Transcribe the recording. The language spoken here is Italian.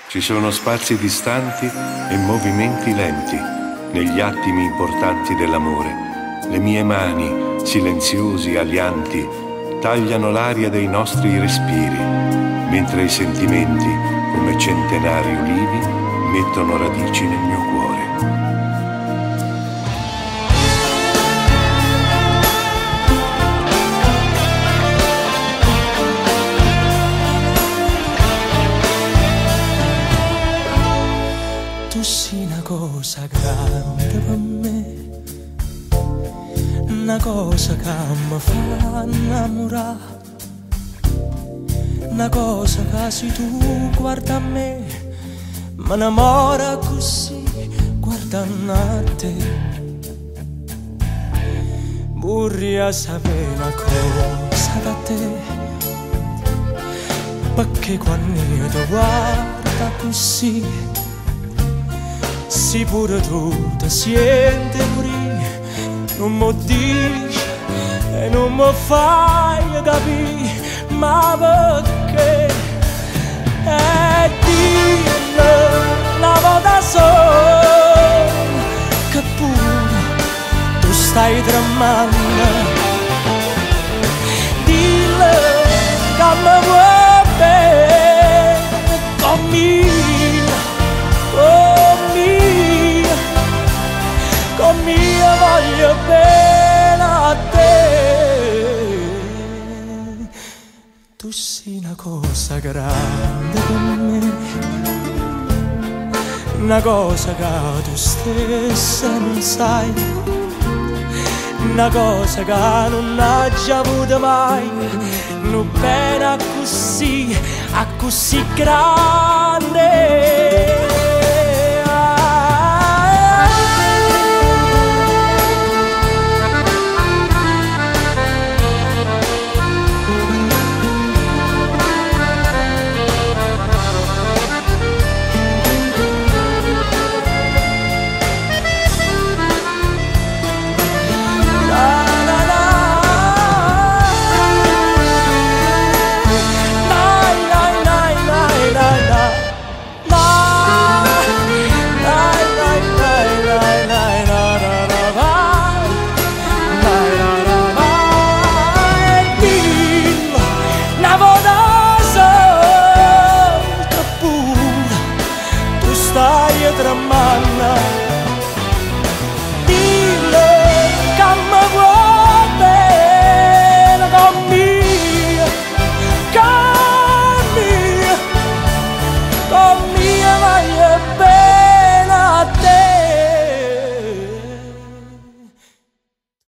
Ci sono spazi distanti e movimenti lenti negli attimi importanti dell'amore. Le mie mani, silenziosi, alianti, tagliano l'aria dei nostri respiri, mentre i sentimenti, come centenari ulivi, mettono radici nel mio cuore. Tu sei una cosa grande per me, una cosa che mi fa innamorare, una cosa che se tu guarda a me mi innamora così guardando a te. Vorrei sapere una cosa da te, perché quando io ti guardo così, si pure tu ti senti morire, non mi dici e non mi fai capire, ma perché? E dillo una volta sola che pure tu stai tremando, dillo che mi vuoi bene conmigo, conmigo voglio bene a te. Tu sei una cosa grande per me, una cosa che tu stessa non sai, una cosa che non hai già avuto mai, non bene a così grande.